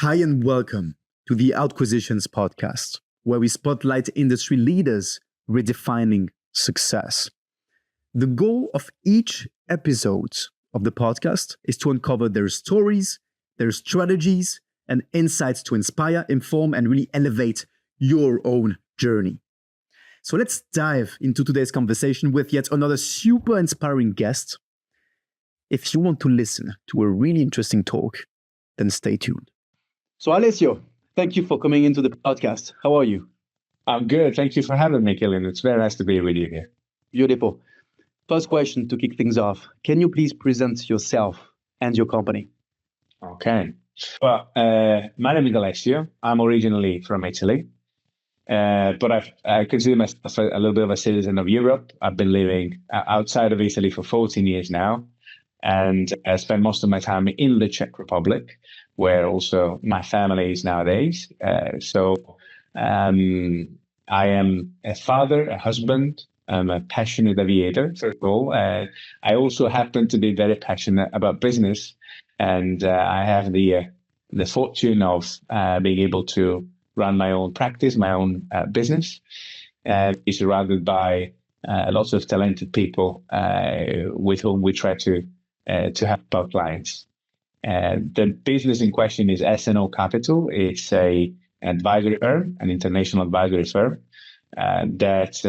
Hi and welcome to the Outquisitions podcast, where we spotlight industry leaders redefining success. The goal of each episode of the podcast is to uncover their stories, their strategies, and insights to inspire, inform, and really elevate your own journey. So let's dive into today's conversation with yet another super inspiring guest. If you want to listen to a really interesting talk, then stay tuned. So Alessio, thank you for coming into the podcast. How are you? I'm good. Thank you for having me, Killian. It's very nice to be with you here. Beautiful. First question to kick things off. Can you please present yourself and your company? Okay. Well, my name is Alessio. I'm originally from Italy, but I consider myself a little bit of a citizen of Europe. I've been living outside of Italy for 14 years now, and I spend most of my time in the Czech Republic, where also my family is nowadays. I am a father, a husband. I'm a passionate aviator, first of all. I also happen to be very passionate about business, and I have the fortune of being able to run my own practice, my own business. It's surrounded by lots of talented people with whom we try to help our clients. The business in question is S&O Capital. It's an advisory firm, an international advisory firm that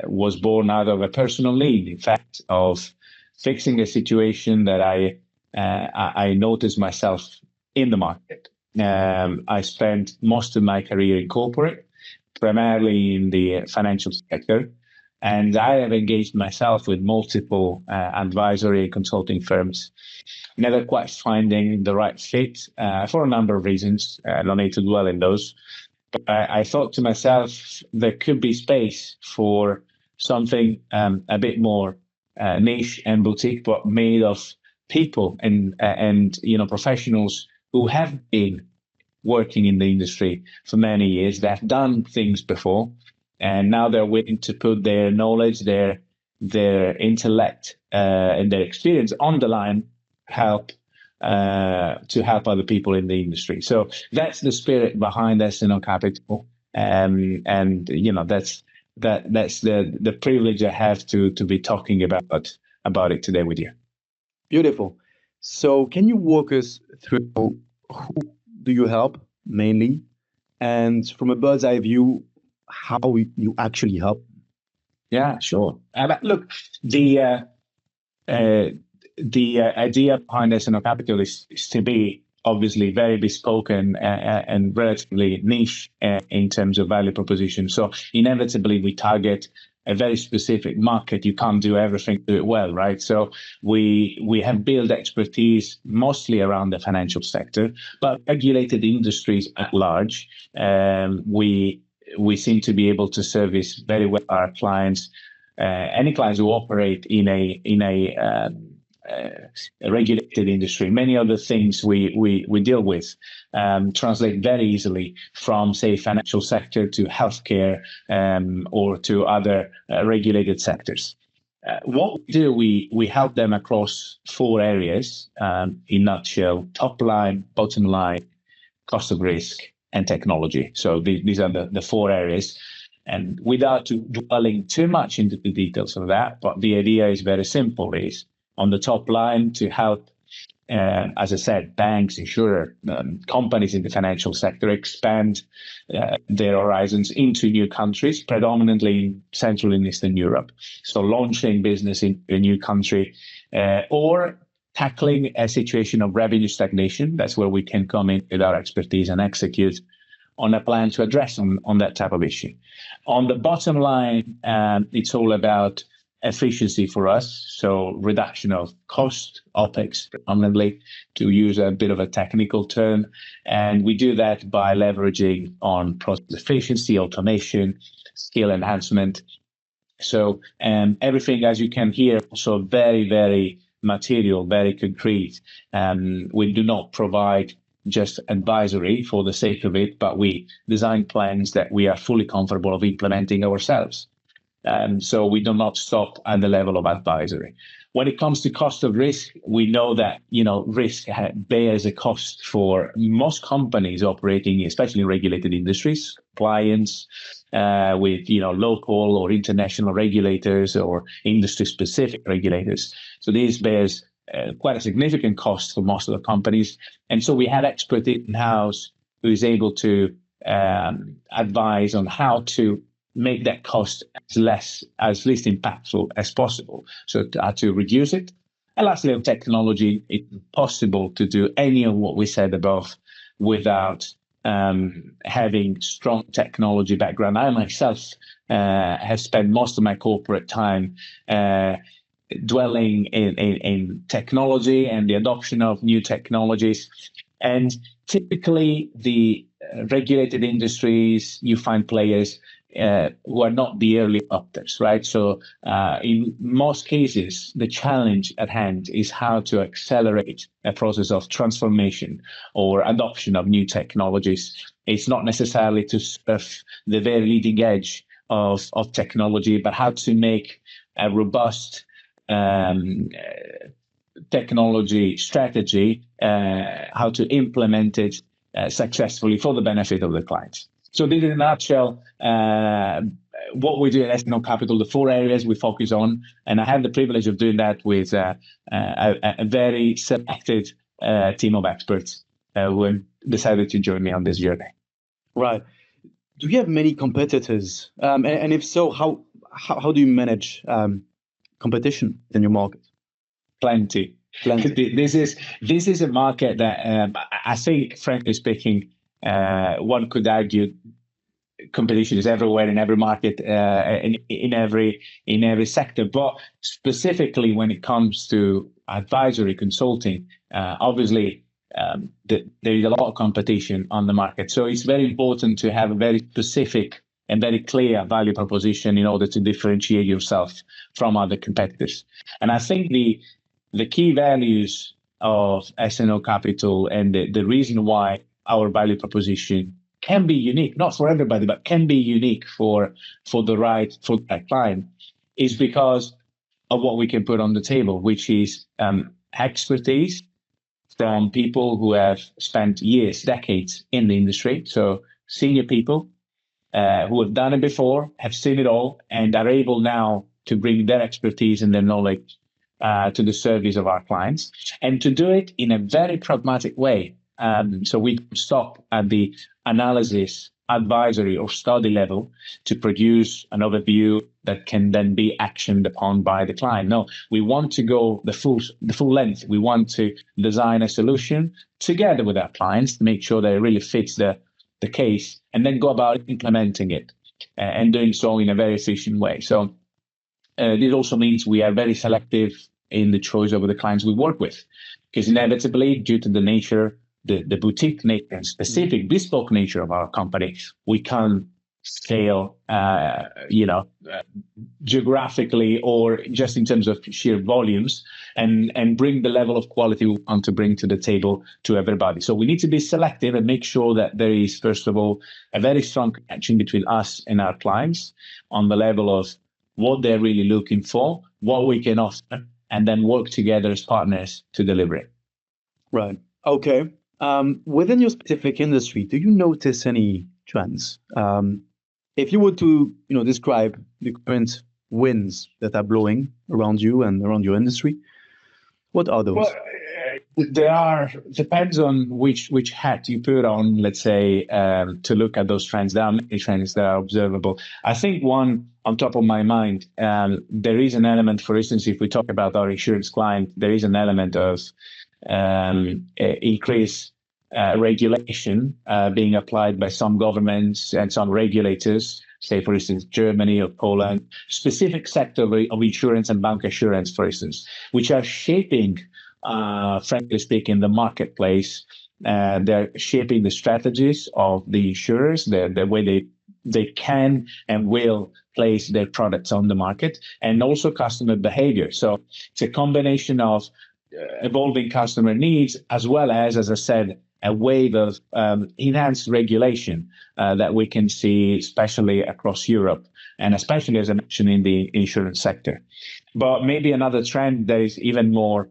was born out of a personal need, in fact, of fixing a situation that I noticed myself in the market. I spent most of my career in corporate, primarily in the financial sector, and I have engaged myself with multiple advisory consulting firms, never quite finding the right fit for a number of reasons. I don't need to dwell in those. But I thought to myself, there could be space for something a bit more niche and boutique, but made of people and professionals who have been working in the industry for many years, that have done things before, and now they're willing to put their knowledge, their intellect, and their experience on the line, to help other people in the industry. So that's the spirit behind S&O Capital, and that's the privilege I have to be talking about it today with you. Beautiful. So can you walk us through who do you help mainly, and from a bird's eye view, how you actually help? Yeah, sure. Look, the idea behind S&O Capital is to be obviously very bespoke and relatively niche in terms of value proposition. So inevitably, we target a very specific market. You can't do everything, do it well, right? So we have built expertise mostly around the financial sector, but regulated industries at large. We seem to be able to service very well our clients, any clients who operate in a regulated industry. Many of the things we deal with translate very easily from, say, financial sector to healthcare or to other regulated sectors. What we do, we help them across four areas, in a nutshell: top line, bottom line, cost of risk, and technology. So these are the four areas. And without dwelling too much into the details of that, but the idea is very simple: is on the top line to help, as I said, banks, insurer, companies in the financial sector expand their horizons into new countries, predominantly in Central and Eastern Europe. So launching business in a new country, or tackling a situation of revenue stagnation. That's where we can come in with our expertise and execute on a plan to address on that type of issue. On the bottom line, it's all about efficiency for us. So reduction of cost, OPEX predominantly, to use a bit of a technical term. And we do that by leveraging on process efficiency, automation, skill enhancement. So everything, as you can hear, also very, very material, very concrete. We do not provide just advisory for the sake of it, but we design plans that we are fully comfortable of implementing ourselves. So we do not stop at the level of advisory. When it comes to cost of risk, we know that, risk bears a cost for most companies operating, especially in regulated industries, clients with, local or international regulators or industry-specific regulators. So this bears quite a significant cost for most of the companies. And so we have expert in-house who is able to advise on how to make that cost as least impactful as possible. So to reduce it. And lastly, on technology, it's possible to do any of what we said above without having strong technology background. I myself have spent most of my corporate time dwelling in technology and the adoption of new technologies. And typically, the regulated industries, you find players who are not the early adopters, right? So in most cases, the challenge at hand is how to accelerate a process of transformation or adoption of new technologies. It's not necessarily to surf the very leading edge of technology, but how to make a robust technology strategy, how to implement it successfully for the benefit of the clients. So this is in a nutshell what we do at S&O Capital, the 4 areas we focus on. And I have the privilege of doing that with a very selected team of experts who have decided to join me on this journey. Right. Do you have many competitors? And if so, how do you manage competition in your market? Plenty. This is a market that I think, frankly speaking, one could argue competition is everywhere in every market, in every sector. But specifically when it comes to advisory consulting, obviously there is a lot of competition on the market. So it's very important to have a very specific and very clear value proposition in order to differentiate yourself from other competitors. And I think the key values of S&O Capital and the reason why our value proposition can be unique, not for everybody, but can be unique for the right client, is because of what we can put on the table, which is expertise from people who have spent years, decades in the industry. So senior people who have done it before, have seen it all, and are able now to bring their expertise and their knowledge to the service of our clients, and to do it in a very pragmatic way. So we stop at the analysis, advisory, or study level to produce an overview that can then be actioned upon by the client. No, we want to go the full length. We want to design a solution together with our clients to make sure that it really fits the case, and then go about implementing it and doing so in a very efficient way. So this also means we are very selective in the choice of the clients we work with, because inevitably, due to the nature, the boutique nature and specific bespoke nature of our company, we can't scale, geographically or just in terms of sheer volumes, and bring the level of quality we want to bring to the table to everybody. So we need to be selective and make sure that there is, first of all, a very strong connection between us and our clients on the level of what they're really looking for, what we can offer, and then work together as partners to deliver it. Right. Okay. Within your specific industry, do you notice any trends? If you were to, describe the current winds that are blowing around you and around your industry, what are those? Well, depends on which hat you put on, let's say, to look at those trends. There are many trends that are observable. I think one on top of my mind, there is an element, for instance, if we talk about our insurance client, there is an element of increased regulation being applied by some governments and some regulators, say, for instance, Germany or Poland, specific sector of insurance and bank assurance, for instance, which are shaping, frankly speaking, the marketplace. They're shaping the strategies of the insurers, the way they can and will place their products on the market, and also customer behavior. So it's a combination of evolving customer needs, as well as I said, a wave of enhanced regulation that we can see, especially across Europe, and especially, as I mentioned, in the insurance sector. But maybe another trend that is even more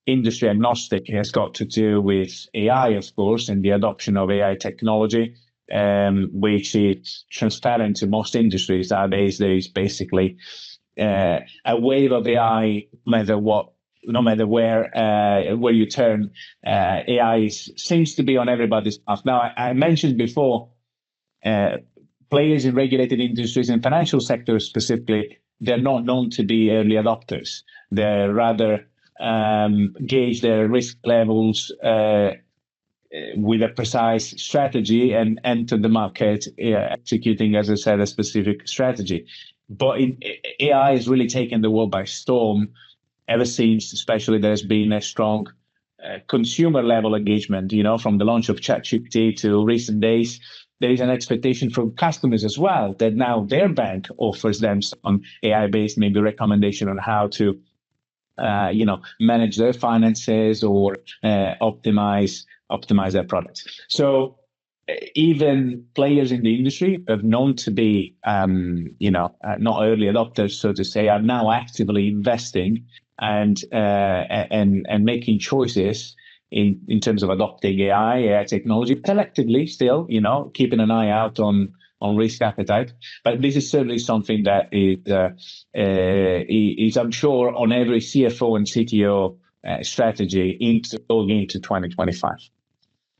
industry agnostic has got to do with AI, of course, and the adoption of AI technology, which is transparent to most industries nowadays. There is basically a wave of AI, no matter where you turn. AI seems to be on everybody's mouth. Now, I mentioned before, players in regulated industries and financial sectors specifically, they're not known to be early adopters. They're rather gauge their risk levels with a precise strategy and enter the market executing, as I said, a specific strategy. But AI has really taken the world by storm ever since, especially there's been a strong consumer level engagement, from the launch of ChatGPT to recent days. There is an expectation from customers as well that now their bank offers them some AI-based maybe recommendation on how to manage their finances or optimize their products. So even players in the industry have known to be, not early adopters, so to say, are now actively investing and making choices in terms of adopting AI technology collectively. Still, keeping an eye out on risk appetite, but this is certainly something that is I'm sure, on every CFO and CTO strategy going into 2025.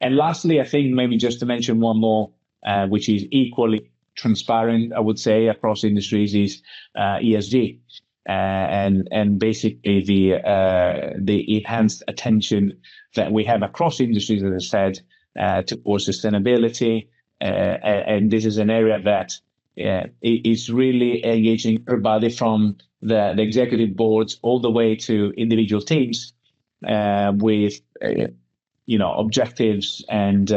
And lastly, I think maybe just to mention one more, which is equally transparent, I would say, across industries, is ESG, and basically the enhanced attention that we have across industries, as I said, towards sustainability. And this is an area that is really engaging everybody from the executive boards all the way to individual teams with objectives and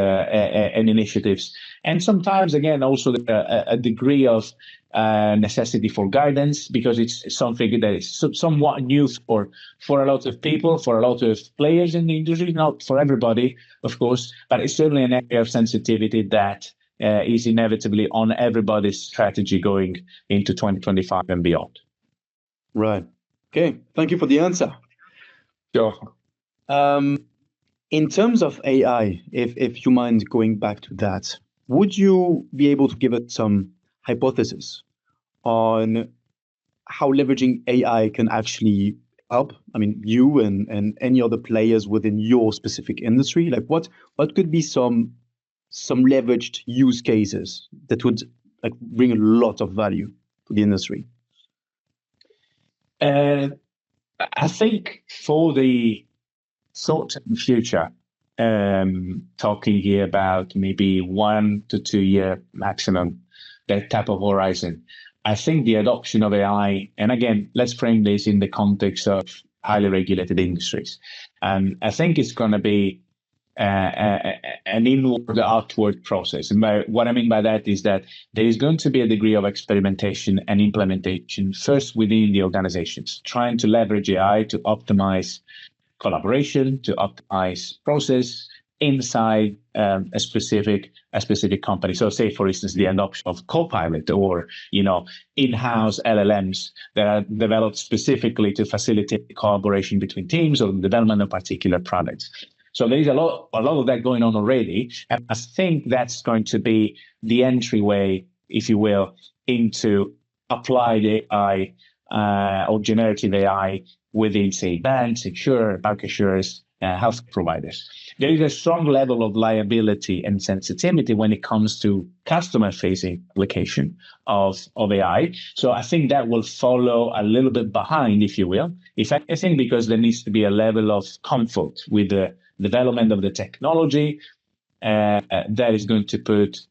initiatives, and sometimes again also a degree of necessity for guidance, because it's something that is somewhat new for a lot of people, for a lot of players in the industry, not for everybody, of course, but it's certainly an area of sensitivity that is inevitably on everybody's strategy going into 2025 and beyond. Right. Okay. Thank you for the answer. Sure. In terms of AI, if you mind going back to that, would you be able to give us some hypothesis on how leveraging AI can actually help? I mean, you and any other players within your specific industry, like what could be some leveraged use cases that would bring a lot of value to the industry? I think for the short-term future, talking here about maybe 1 to 2 year maximum, that type of horizon, I think the adoption of AI, and again, let's frame this in the context of highly regulated industries. I think it's going to be an inward outward process. And what I mean by that is that there is going to be a degree of experimentation and implementation first within the organizations, trying to leverage AI to optimize collaboration, to optimize process inside a specific company. So say, for instance, the adoption of Copilot or in-house LLMs that are developed specifically to facilitate collaboration between teams or the development of particular products. So there is a lot of that going on already, and I think that's going to be the entryway, if you will, into applied AI or generative AI within, say, banks, bancassurers, health providers. There is a strong level of liability and sensitivity when it comes to customer-facing application of AI. So I think that will follow a little bit behind, if you will, if anything, because there needs to be a level of comfort with the development of the technology that is going to put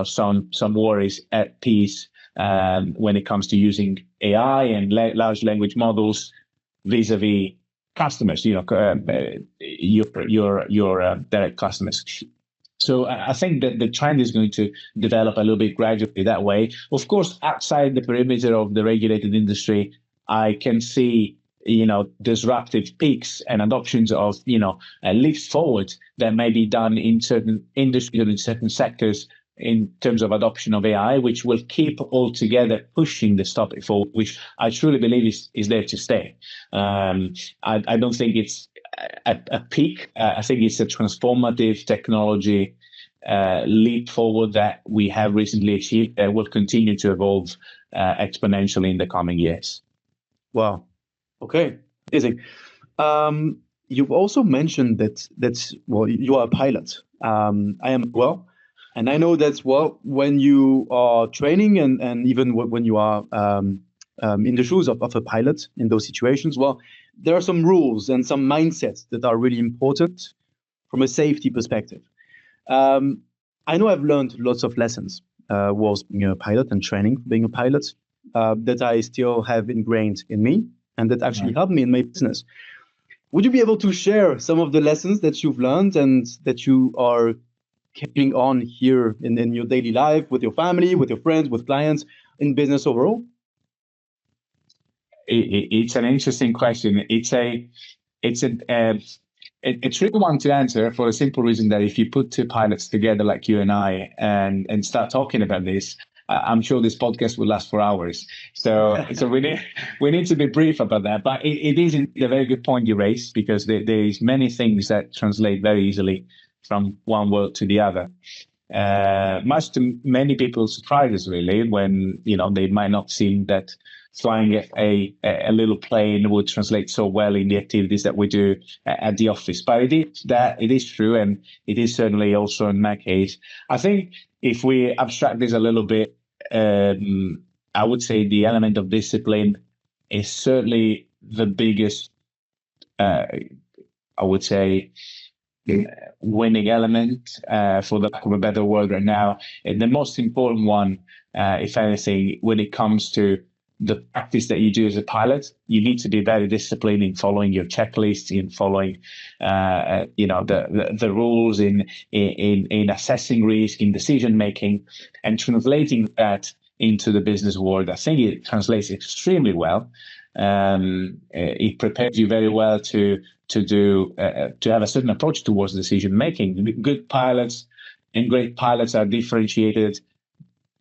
some worries at peace when it comes to using AI and large language models vis-a-vis customers, your direct customers. So I think that the trend is going to develop a little bit gradually that way. Of course, outside the perimeter of the regulated industry, I can see disruptive peaks and adoptions of, leaps forward that may be done in certain industries or in certain sectors in terms of adoption of AI, which will keep altogether pushing this topic forward, which I truly believe is there to stay. I don't think it's a peak. I think it's a transformative technology leap forward that we have recently achieved that will continue to evolve exponentially in the coming years. Wow. Okay. Amazing. You've also mentioned that you are a pilot. I am well. And I know that, when you are training and even when you are in the shoes of a pilot in those situations, there are some rules and some mindsets that are really important from a safety perspective. I know I've learned lots of lessons whilst being a pilot and training being a pilot that I still have ingrained in me and that actually helped me in my business. Would you be able to share some of the lessons that you've learned and that you are carrying on here in your daily life with your family, with your friends, with clients, in business overall? It's an interesting question. It's a tricky one to answer for a simple reason that if you put two pilots together like you and I and start talking about this, I'm sure this podcast will last for hours. So we need to be brief about that. But it is a very good point you raised, because there is many things that translate very easily from one world to the other. Much to many people's surprises, really, when they might not seem that flying a little plane would translate so well in the activities that we do at the office. But it is true, and it is certainly also in my case. I think if we abstract this a little bit, I would say the element of discipline is certainly the biggest, I would say, winning element, for the lack of a better word right now. And the most important one, if anything, when it comes to the practice that you do as a pilot, you need to be very disciplined in following your checklist, in following, the rules, in assessing risk, in decision making, and translating that into the business world. I think it translates extremely well. It prepares you very well to have a certain approach towards decision making. Good pilots and great pilots are differentiated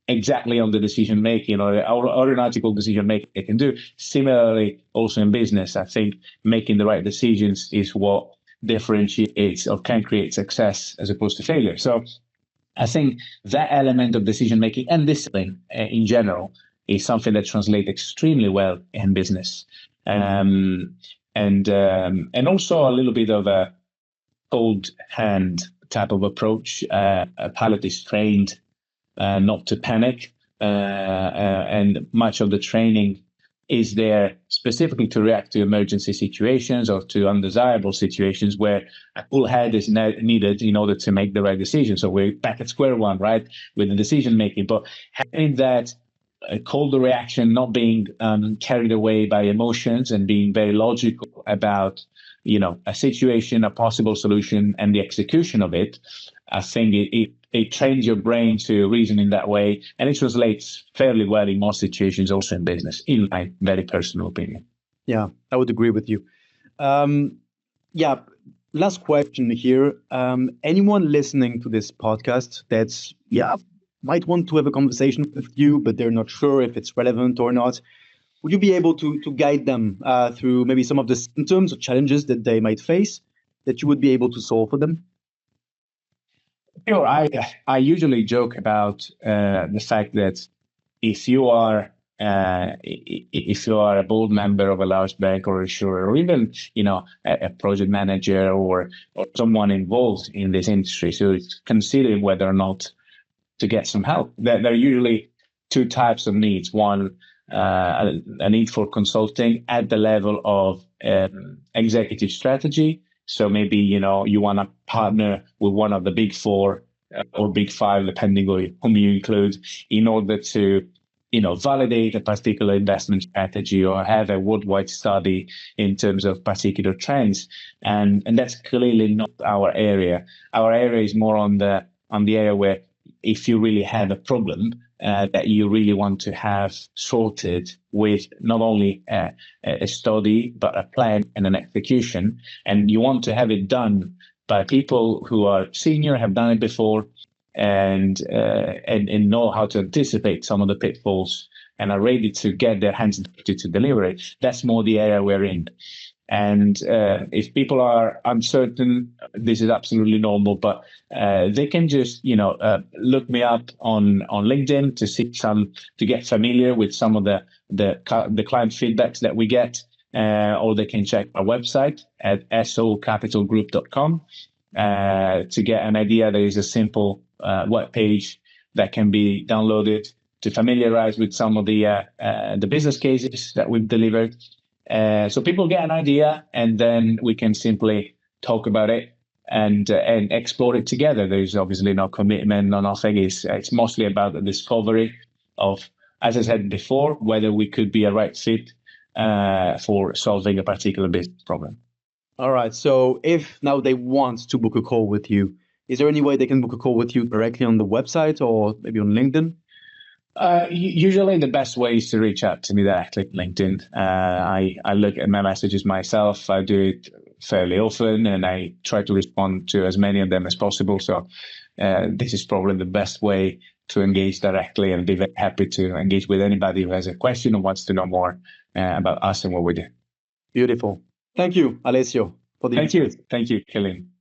exactly on the decision making or aeronautical decision making they can do. Similarly, also in business, I think making the right decisions is what differentiates or can create success as opposed to failure. So I think that element of decision making and discipline in general is something that translates extremely well in business. And also a little bit of a cold hand type of approach. A pilot is trained not to panic, and much of the training is there specifically to react to emergency situations or to undesirable situations where a cool head is needed in order to make the right decision. So we're back at square one, right, with the decision making. But having that cold reaction, not being carried away by emotions, and being very logical about a situation, a possible solution, and the execution of it, I think it trains your brain to reason in that way, and it translates fairly well in most situations, also in business, in my very personal opinion. Yeah, I would agree with you. Last question here. Anyone listening to this podcast that's might want to have a conversation with you, but they're not sure if it's relevant or not, would you be able to guide them through maybe some of the symptoms or challenges that they might face that you would be able to solve for them? Sure. I usually joke about the fact that if you are a board member of a large bank or insurer, or even a project manager or someone involved in this industry, so considering whether or not to get some help, there are usually two types of needs. One, a need for consulting at the level of executive strategy. So maybe, you want to partner with one of the big four or big five, depending on whom you include, in order to, validate a particular investment strategy or have a worldwide study in terms of particular trends. And that's clearly not our area. Our area is more on the area where if you really have a problem, that you really want to have sorted with not only a study, but a plan and an execution. And you want to have it done by people who are senior, have done it before, and know how to anticipate some of the pitfalls and are ready to get their hands dirty to deliver it. That's more the area we're in. And if people are uncertain, this is absolutely normal, but they can just, look me up on LinkedIn to get familiar with some of the client feedbacks that we get, or they can check our website at socapitalgroup.com to get an idea. There is a simple web page that can be downloaded to familiarize with some of the business cases that we've delivered. So people get an idea, and then we can simply talk about it and explore it together. There's obviously no commitment, no nothing. It's mostly about the discovery of, as I said before, whether we could be a right fit for solving a particular business problem. All right. So if now they want to book a call with you, is there any way they can book a call with you directly on the website or maybe on LinkedIn? Usually the best way is to reach out to me directly, LinkedIn. I look at my messages myself. I do it fairly often, and I try to respond to as many of them as possible. So this is probably the best way to engage directly, and be very happy to engage with anybody who has a question or wants to know more about us and what we do. Beautiful. Thank you, Alessio. Thank you, Colin.